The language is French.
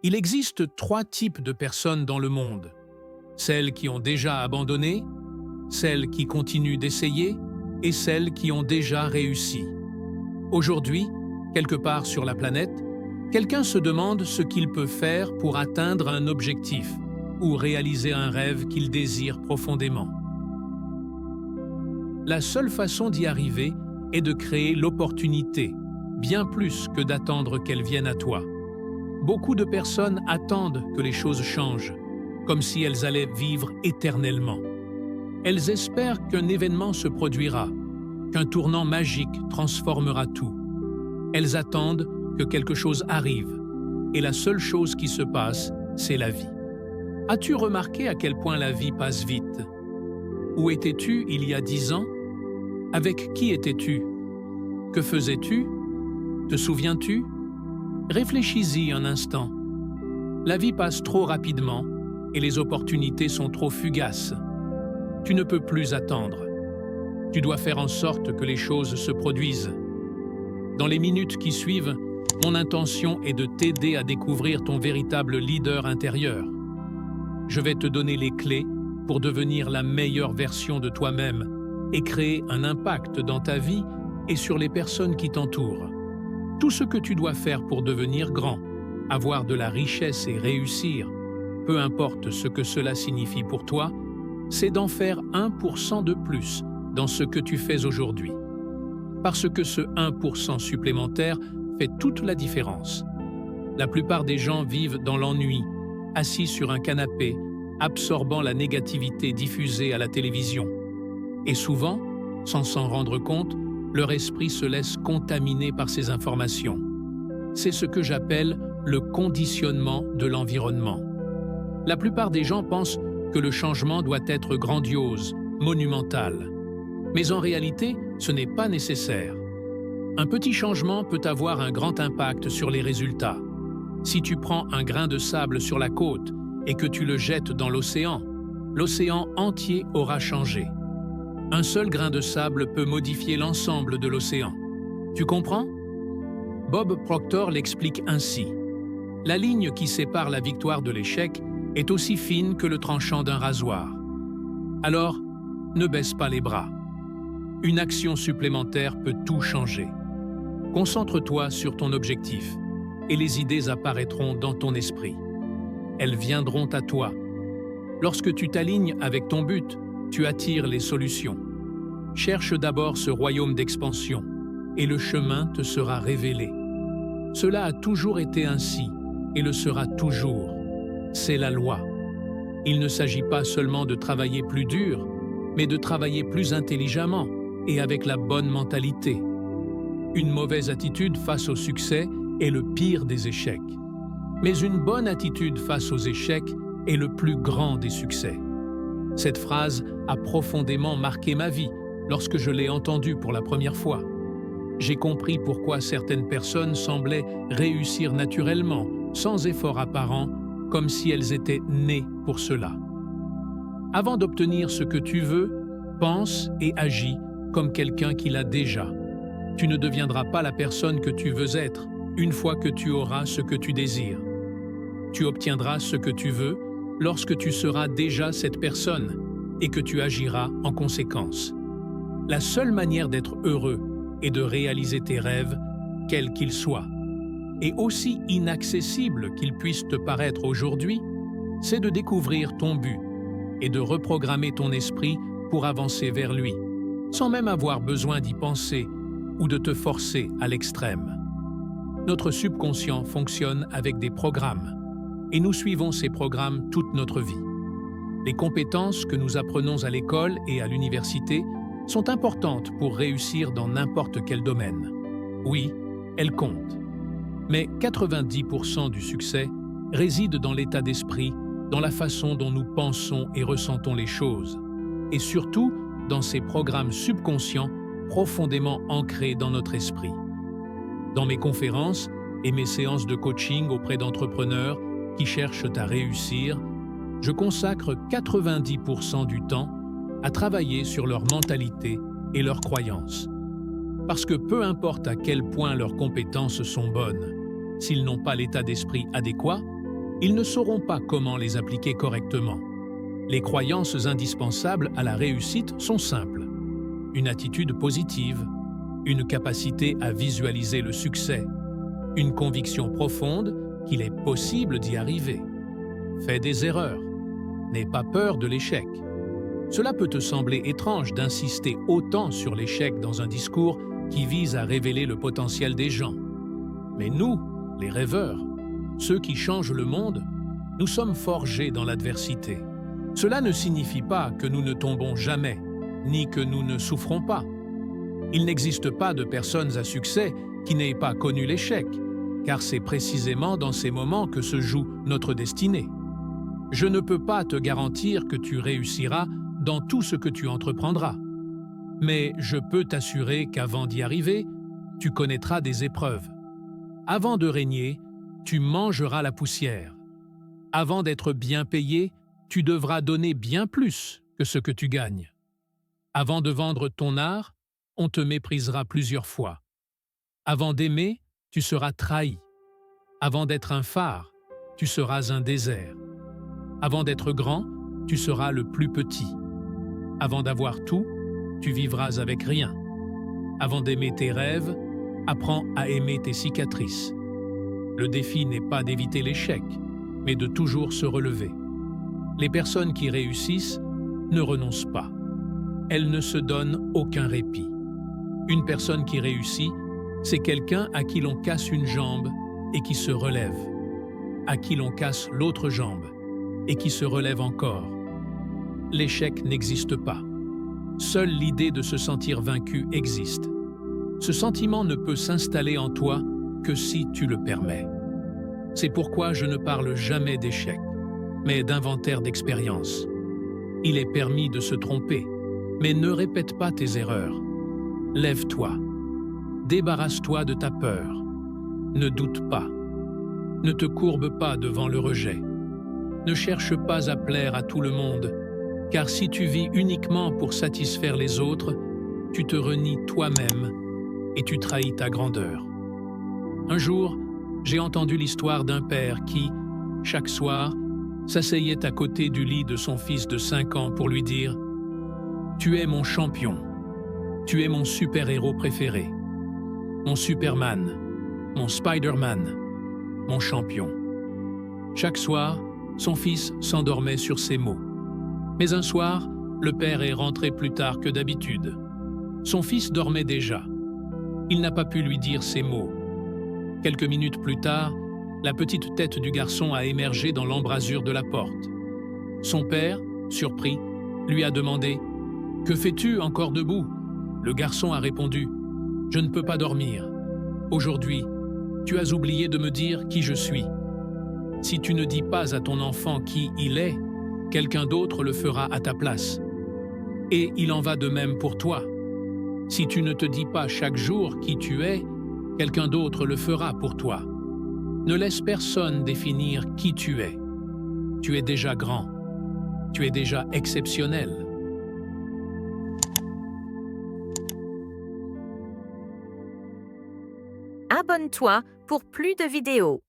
Il existe 3 types de personnes dans le monde. Celles qui ont déjà abandonné, celles qui continuent d'essayer et celles qui ont déjà réussi. Aujourd'hui, quelque part sur la planète, quelqu'un se demande ce qu'il peut faire pour atteindre un objectif ou réaliser un rêve qu'il désire profondément. La seule façon d'y arriver est de créer l'opportunité, bien plus que d'attendre qu'elle vienne à toi. Beaucoup de personnes attendent que les choses changent, comme si elles allaient vivre éternellement. Elles espèrent qu'un événement se produira, qu'un tournant magique transformera tout. Elles attendent que quelque chose arrive, et la seule chose qui se passe, c'est la vie. As-tu remarqué à quel point la vie passe vite? Où étais-tu il y a 10 ans? Avec qui étais-tu? Que faisais-tu? Te souviens-tu? Réfléchis-y un instant. La vie passe trop rapidement et les opportunités sont trop fugaces. Tu ne peux plus attendre. Tu dois faire en sorte que les choses se produisent. Dans les minutes qui suivent, mon intention est de t'aider à découvrir ton véritable leader intérieur. Je vais te donner les clés pour devenir la meilleure version de toi-même et créer un impact dans ta vie et sur les personnes qui t'entourent. Tout ce que tu dois faire pour devenir grand, avoir de la richesse et réussir, peu importe ce que cela signifie pour toi, c'est d'en faire 1% de plus dans ce que tu fais aujourd'hui. Parce que ce 1% supplémentaire fait toute la différence. La plupart des gens vivent dans l'ennui, assis sur un canapé, absorbant la négativité diffusée à la télévision. Et souvent, sans s'en rendre compte, leur esprit se laisse contaminer par ces informations. C'est ce que j'appelle le conditionnement de l'environnement. La plupart des gens pensent que le changement doit être grandiose, monumental. Mais en réalité, ce n'est pas nécessaire. Un petit changement peut avoir un grand impact sur les résultats. Si tu prends un grain de sable sur la côte et que tu le jettes dans l'océan entier aura changé. Un seul grain de sable peut modifier l'ensemble de l'océan. Tu comprends? Bob Proctor l'explique ainsi. La ligne qui sépare la victoire de l'échec est aussi fine que le tranchant d'un rasoir. Alors, ne baisse pas les bras. Une action supplémentaire peut tout changer. Concentre-toi sur ton objectif et les idées apparaîtront dans ton esprit. Elles viendront à toi. Lorsque tu t'alignes avec ton but, tu attires les solutions. Cherche d'abord ce royaume d'expansion et le chemin te sera révélé. Cela a toujours été ainsi et le sera toujours. C'est la loi. Il ne s'agit pas seulement de travailler plus dur, mais de travailler plus intelligemment et avec la bonne mentalité. Une mauvaise attitude face au succès est le pire des échecs. Mais une bonne attitude face aux échecs est le plus grand des succès. Cette phrase a profondément marqué ma vie lorsque je l'ai entendue pour la première fois. J'ai compris pourquoi certaines personnes semblaient réussir naturellement, sans effort apparent, comme si elles étaient nées pour cela. Avant d'obtenir ce que tu veux, pense et agis comme quelqu'un qui l'a déjà. Tu ne deviendras pas la personne que tu veux être une fois que tu auras ce que tu désires. Tu obtiendras ce que tu veux lorsque tu seras déjà cette personne et que tu agiras en conséquence. La seule manière d'être heureux est de réaliser tes rêves, quels qu'ils soient. Et aussi inaccessible qu'ils puissent te paraître aujourd'hui, c'est de découvrir ton but et de reprogrammer ton esprit pour avancer vers lui, sans même avoir besoin d'y penser ou de te forcer à l'extrême. Notre subconscient fonctionne avec des programmes, et nous suivons ces programmes toute notre vie. Les compétences que nous apprenons à l'école et à l'université sont importantes pour réussir dans n'importe quel domaine. Oui, elles comptent. Mais 90% du succès réside dans l'état d'esprit, dans la façon dont nous pensons et ressentons les choses, et surtout dans ces programmes subconscients profondément ancrés dans notre esprit. Dans mes conférences et mes séances de coaching auprès d'entrepreneurs qui cherchent à réussir, je consacre 90% du temps à travailler sur leur mentalité et leurs croyances. Parce que peu importe à quel point leurs compétences sont bonnes, s'ils n'ont pas l'état d'esprit adéquat, Ils ne sauront pas comment les appliquer correctement. Les croyances indispensables à la réussite sont simples. Une attitude positive, une capacité à visualiser le succès, une conviction profonde qu'il est possible d'y arriver. Fais des erreurs. N'aie pas peur de l'échec. Cela peut te sembler étrange d'insister autant sur l'échec dans un discours qui vise à révéler le potentiel des gens. Mais nous, les rêveurs, ceux qui changent le monde, nous sommes forgés dans l'adversité. Cela ne signifie pas que nous ne tombons jamais, ni que nous ne souffrons pas. Il n'existe pas de personnes à succès qui n'aient pas connu l'échec, car c'est précisément dans ces moments que se joue notre destinée. Je ne peux pas te garantir que tu réussiras dans tout ce que tu entreprendras. Mais je peux t'assurer qu'avant d'y arriver, tu connaîtras des épreuves. Avant de régner, tu mangeras la poussière. Avant d'être bien payé, tu devras donner bien plus que ce que tu gagnes. Avant de vendre ton art, on te méprisera plusieurs fois. Avant d'aimer, tu seras trahi. Avant d'être un phare, tu seras un désert. Avant d'être grand, tu seras le plus petit. Avant d'avoir tout, tu vivras avec rien. Avant d'aimer tes rêves, apprends à aimer tes cicatrices. Le défi n'est pas d'éviter l'échec, mais de toujours se relever. Les personnes qui réussissent ne renoncent pas. Elles ne se donnent aucun répit. Une personne qui réussit, c'est quelqu'un à qui l'on casse une jambe et qui se relève, à qui l'on casse l'autre jambe et qui se relève encore. L'échec n'existe pas. Seule l'idée de se sentir vaincu existe. Ce sentiment ne peut s'installer en toi que si tu le permets. C'est pourquoi je ne parle jamais d'échec, mais d'inventaire d'expérience. Il est permis de se tromper, mais ne répète pas tes erreurs. Lève-toi. Débarrasse-toi de ta peur. Ne doute pas. Ne te courbe pas devant le rejet. Ne cherche pas à plaire à tout le monde, car si tu vis uniquement pour satisfaire les autres, tu te renies toi-même et tu trahis ta grandeur. Un jour, j'ai entendu l'histoire d'un père qui, chaque soir, s'asseyait à côté du lit de son fils de 5 ans pour lui dire « Tu es mon champion, tu es mon super-héros préféré, mon Superman, mon Spider-Man, mon champion. » Chaque soir, son fils s'endormait sur ces mots. Mais un soir, le père est rentré plus tard que d'habitude. Son fils dormait déjà. Il n'a pas pu lui dire ces mots. Quelques minutes plus tard, la petite tête du garçon a émergé dans l'embrasure de la porte. Son père, surpris, lui a demandé « Que fais-tu encore debout ?» Le garçon a répondu « Je ne peux pas dormir. Aujourd'hui, tu as oublié de me dire qui je suis. Si tu ne dis pas à ton enfant qui il est, quelqu'un d'autre le fera à ta place. Et il en va de même pour toi. Si tu ne te dis pas chaque jour qui tu es, quelqu'un d'autre le fera pour toi. Ne laisse personne définir qui tu es. Tu es déjà grand. Tu es déjà exceptionnel. Abonne-toi pour plus de vidéos.